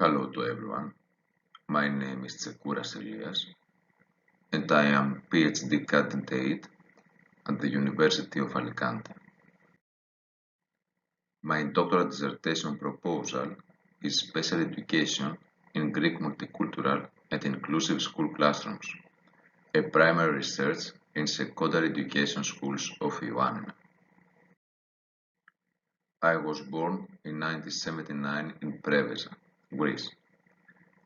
Hello to everyone. My name is Tsekouras Ilias and I am PhD candidate at the University of Alicante. My doctoral dissertation proposal is special education in Greek multicultural and inclusive school classrooms, a primary research in secondary education schools of Ioannina. I was born in 1979 in Preveza, Greece.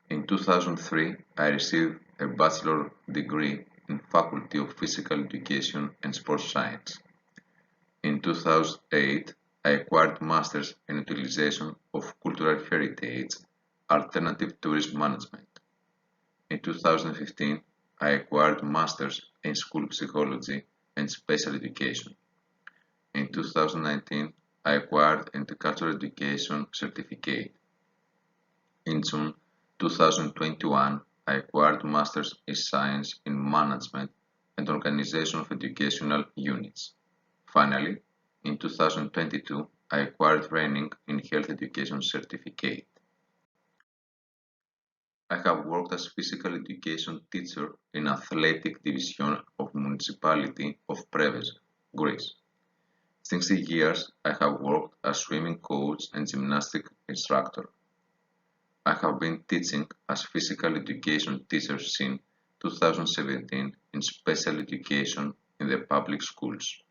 In 2003, I received a bachelor degree in Faculty of Physical Education and Sports Science. In 2008, I acquired Masters in Utilization of Cultural Heritage, Alternative Tourism Management. In 2015, I acquired Masters in School Psychology and Special Education. In 2019, I acquired Multicultural Education Certificate. In June 2021, I acquired Masters in Science in Management and Organization of Educational Units. Finally, in 2022, I acquired Training in Health Education Certificate. I have worked as physical education teacher in Athletic Division of Municipality of Preveza, Greece. Since the years, I have worked as swimming coach and gymnastic instructor. I have been teaching as physical education teacher since 2017 in special education in the public schools.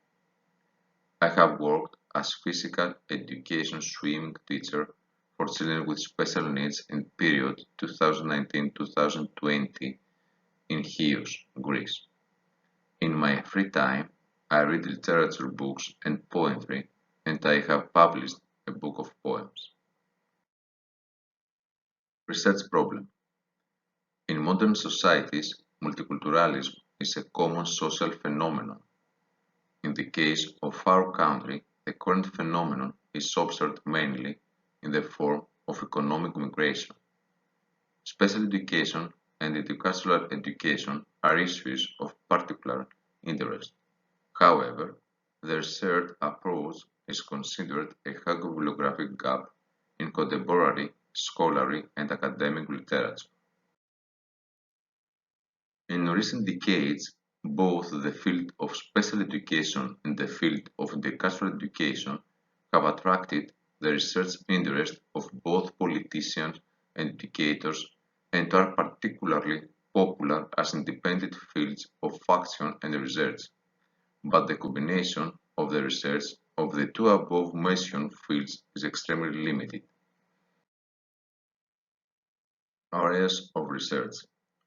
I have worked as physical education swimming teacher for children with special needs in period 2019-2020 in Chios, Greece. In my free time, I read literature books and poetry, and I have published a book of poems. Research problem. In modern societies, multiculturalism is a common social phenomenon. In the case of our country, the current phenomenon is observed mainly in the form of economic migration. Special education and educational education are issues of particular interest. However, the research approach is considered a hagiographic gap in contemporary, scholarly, and academic literature. In recent decades, both the field of special education and the field of educational education have attracted the research interest of both politicians and educators and are particularly popular as independent fields of action and research. But the combination of the research of the two above mentioned fields is extremely limited. Areas of research.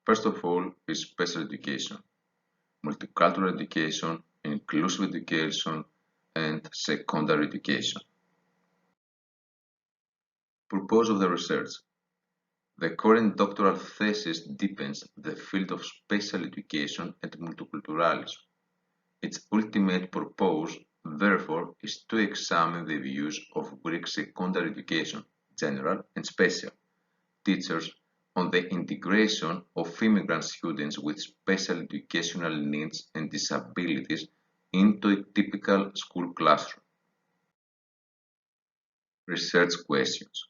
First of all is special education, multicultural education, inclusive education, and secondary education. Purpose of the research. The current doctoral thesis deepens the field of special education and multiculturalism. Its ultimate purpose, therefore, is to examine the views of Greek secondary education, general and special, teachers on the integration of immigrant students with special educational needs and disabilities into a typical school classroom. Research questions.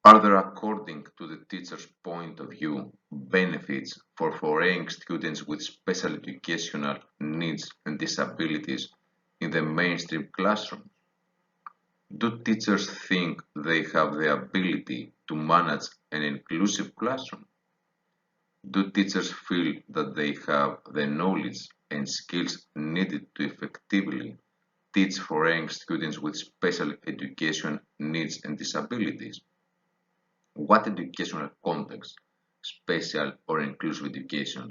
Are there, according to the teacher's point of view, benefits for foreign students with special educational needs and disabilities in the mainstream classroom? Do teachers think they have the ability to manage an inclusive classroom? Do teachers feel that they have the knowledge and skills needed to effectively teach foreign students with special education needs and disabilities? What educational context, special or inclusive education,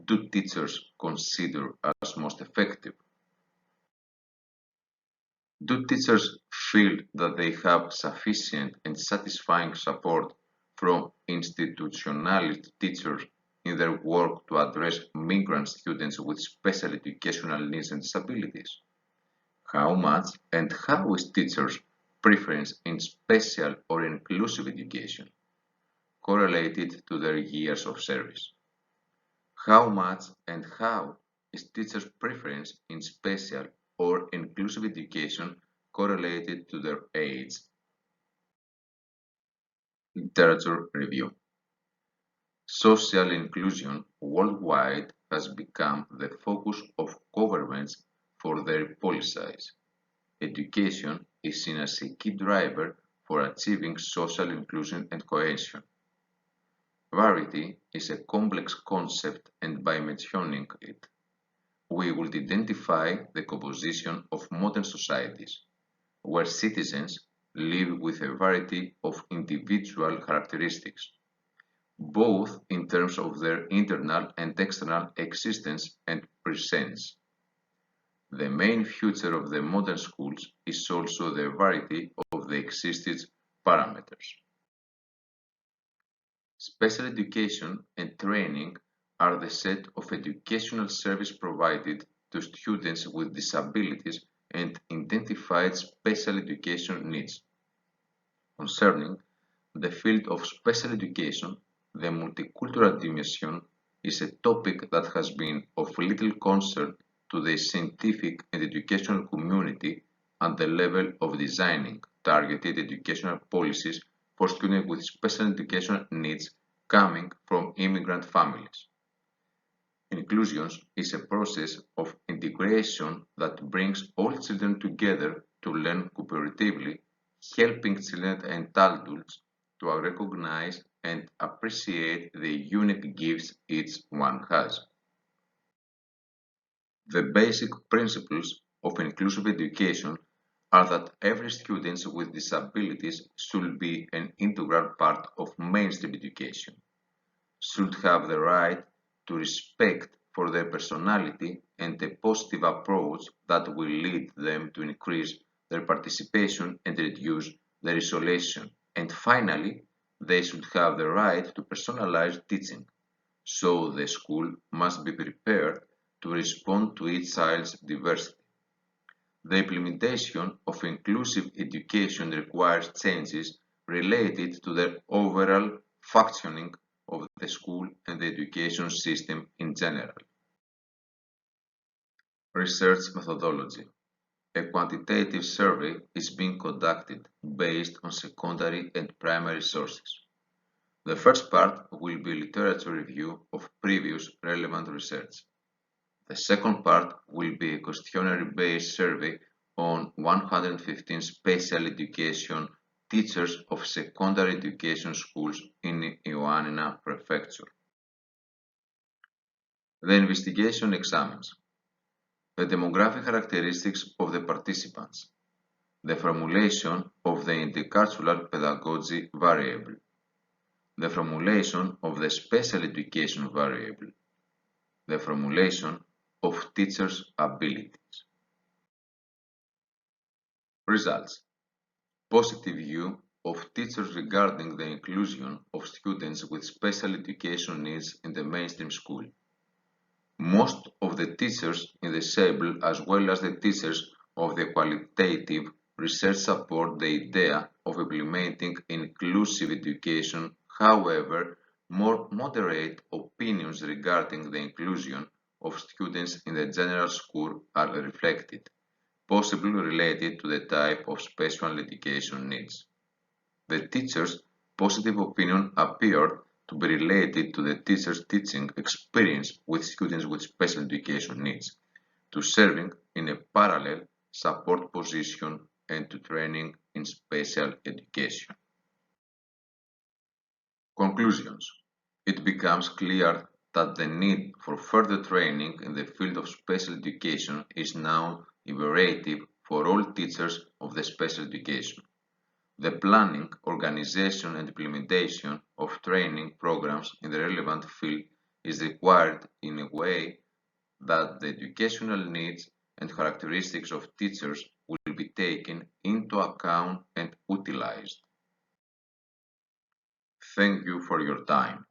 do teachers consider as most effective? Do teachers feel that they have sufficient and satisfying support from institutionalized teachers in their work to address migrant students with special educational needs and disabilities? How much and how is teachers' preference in special or inclusive education correlated to their years of service? How much and how is teachers' preference in special or inclusive education correlated to their age? Literature review. Social inclusion worldwide has become the focus of governments for their policies. Education is seen as a key driver for achieving social inclusion and cohesion. Variety is a complex concept, and by mentioning it, we would identify the composition of modern societies, where citizens live with a variety of individual characteristics, both in terms of their internal and external existence and presence. The main feature of the modern schools is also the variety of the existing parameters. Special education and training are the set of educational service provided to students with disabilities and identified special education needs. Concerning the field of special education, the multicultural dimension is a topic that has been of little concern to the scientific and educational community at the level of designing targeted educational policies for students with special educational needs coming from immigrant families. Inclusion is a process of integration that brings all children together to learn cooperatively, helping children and adults to recognize and appreciate the unique gifts each one has. The basic principles of inclusive education are that every student with disabilities should be an integral part of mainstream education, should have the right to respect for their personality and a positive approach that will lead them to increase their participation and reduce their isolation. And finally, they should have the right to personalized teaching, so the school must be prepared to respond to each child's diversity. The implementation of inclusive education requires changes related to the overall functioning of the school and the education system in general. Research methodology. A quantitative survey is being conducted based on secondary and primary sources. The first part will be literature review of previous relevant research. The second part will be a questionnaire-based survey on 115 special education teachers of secondary education schools in Ioannina Prefecture. The investigation examines the demographic characteristics of the participants, the formulation of the intercultural pedagogy variable, the formulation of the special education variable, the formulation of teachers' abilities. Results. Positive view of teachers regarding the inclusion of students with special education needs in the mainstream school. Most of the teachers in the SABLE as well as the teachers of the qualitative research support the idea of implementing inclusive education. However, more moderate opinions regarding the inclusion of students in the general school are reflected, possibly related to the type of special education needs. The teacher's positive opinion appeared to be related to the teacher's teaching experience with students with special education needs, to serving in a parallel support position and to training in special education. Conclusions. It becomes clear that the need for further training in the field of special education is now imperative for all teachers of the special education. The planning, organization and implementation of training programs in the relevant field is required in a way that the educational needs and characteristics of teachers will be taken into account and utilized. Thank you for your time.